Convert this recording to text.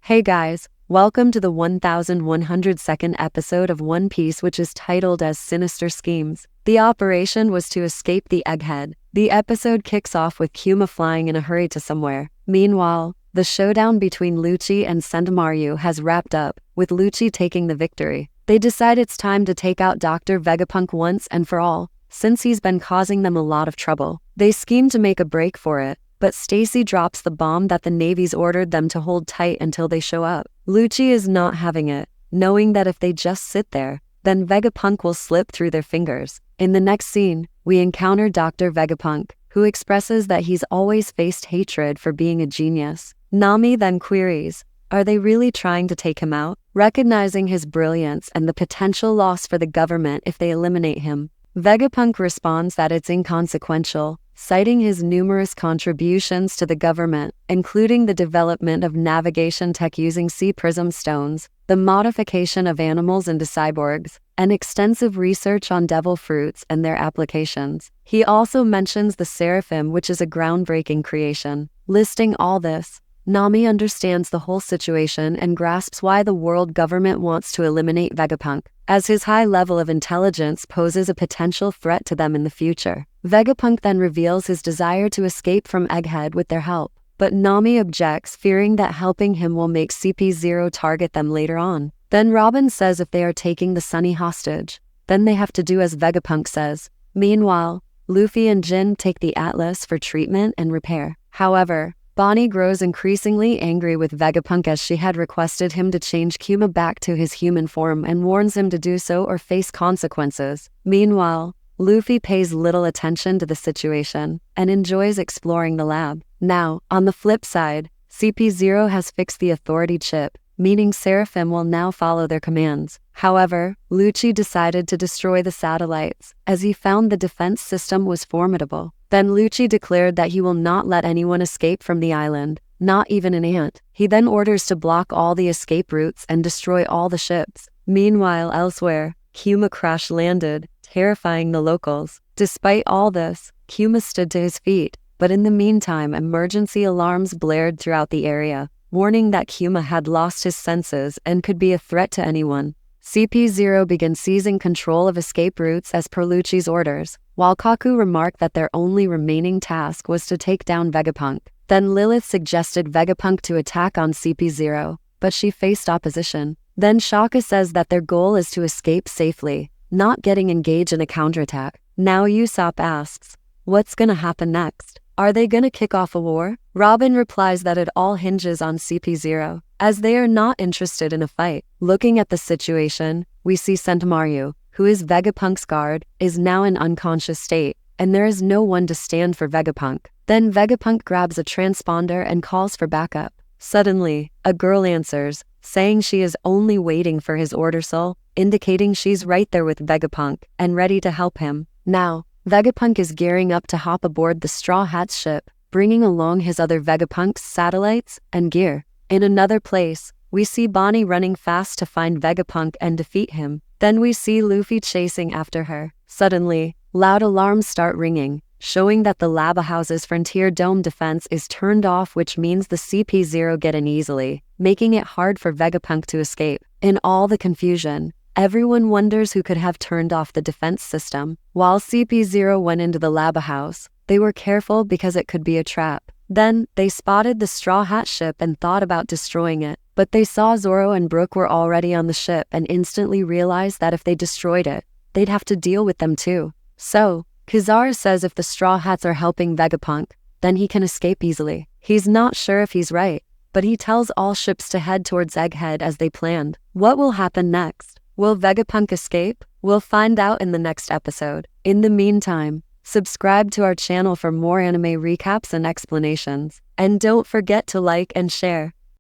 Hey guys, welcome to the 1102nd episode of One Piece, which is titled as Sinister Schemes. The operation was to escape the egghead. The episode kicks off with Kuma flying in a hurry to somewhere. Meanwhile, the showdown between Lucci and Sentomaru has wrapped up, with Lucci taking the victory. They decide it's time to take out Dr. Vegapunk once and for all, since he's been causing them a lot of trouble. They scheme to make a break for it, but Stacy drops the bomb that the Navy's ordered them to hold tight until they show up. Lucci is not having it, knowing that if they just sit there, then Vegapunk will slip through their fingers. In the next scene, we encounter Dr. Vegapunk, who expresses that he's always faced hatred for being a genius. Nami then queries, are they really trying to take him out? Recognizing his brilliance and the potential loss for the government if they eliminate him, Vegapunk responds that it's inconsequential, citing his numerous contributions to the government, including the development of navigation tech using sea prism stones, the modification of animals into cyborgs, and extensive research on devil fruits and their applications. He also mentions the seraphim, which is a groundbreaking creation. Listing all this, Nami understands the whole situation and grasps why the world government wants to eliminate Vegapunk, as his high level of intelligence poses a potential threat to them in the future. Vegapunk then reveals his desire to escape from Egghead with their help, but Nami objects, fearing that helping him will make CP0 target them later on. Then Robin says if they are taking the Sunny hostage, then they have to do as Vegapunk says. Meanwhile, Luffy and Jin take the Atlas for treatment and repair. However, Bonnie grows increasingly angry with Vegapunk as she had requested him to change Kuma back to his human form and warns him to do so or face consequences. Meanwhile, Luffy pays little attention to the situation and enjoys exploring the lab. Now, on the flip side, CP0 has fixed the authority chip, meaning Seraphim will now follow their commands. However, Lucci decided to destroy the satellites, as he found the defense system was formidable. Then Lucci declared that he will not let anyone escape from the island, not even an ant. He then orders to block all the escape routes and destroy all the ships. Meanwhile, elsewhere, Kuma crash-landed, terrifying the locals. Despite all this, Kuma stood to his feet, but in the meantime emergency alarms blared throughout the area, warning that Kuma had lost his senses and could be a threat to anyone. CP0 began seizing control of escape routes as per Lucci's orders, while Kaku remarked that their only remaining task was to take down Vegapunk. Then Lilith suggested Vegapunk to attack on CP0, but she faced opposition. Then Shaka says that their goal is to escape safely, not getting engaged in a counterattack. Now Usopp asks, what's gonna happen next? Are they gonna kick off a war? Robin replies that it all hinges on CP0, as they are not interested in a fight. Looking at the situation, we see Sentomaru, who is Vegapunk's guard, is now in unconscious state, and there is no one to stand for Vegapunk. Then Vegapunk grabs a transponder and calls for backup. Suddenly, a girl answers, saying she is only waiting for his order soul, indicating she's right there with Vegapunk and ready to help him. Now, Vegapunk is gearing up to hop aboard the Straw Hat's ship, bringing along his other Vegapunk's satellites and gear. In another place, we see Bonnie running fast to find Vegapunk and defeat him. Then we see Luffy chasing after her. Suddenly, loud alarms start ringing, showing that the Lava House's Frontier Dome defense is turned off, which means the CP0 get in easily, making it hard for Vegapunk to escape. In all the confusion, everyone wonders who could have turned off the defense system. While CP0 went into the Lava House, they were careful because it could be a trap. Then, they spotted the Straw Hat ship and thought about destroying it, but they saw Zoro and Brook were already on the ship and instantly realized that if they destroyed it, they'd have to deal with them too. So, Kizaru says if the Straw Hats are helping Vegapunk, then he can escape easily. He's not sure if he's right, but he tells all ships to head towards Egghead as they planned. What will happen next? Will Vegapunk escape? We'll find out in the next episode. In the meantime, subscribe to our channel for more anime recaps and explanations. And don't forget to like and share.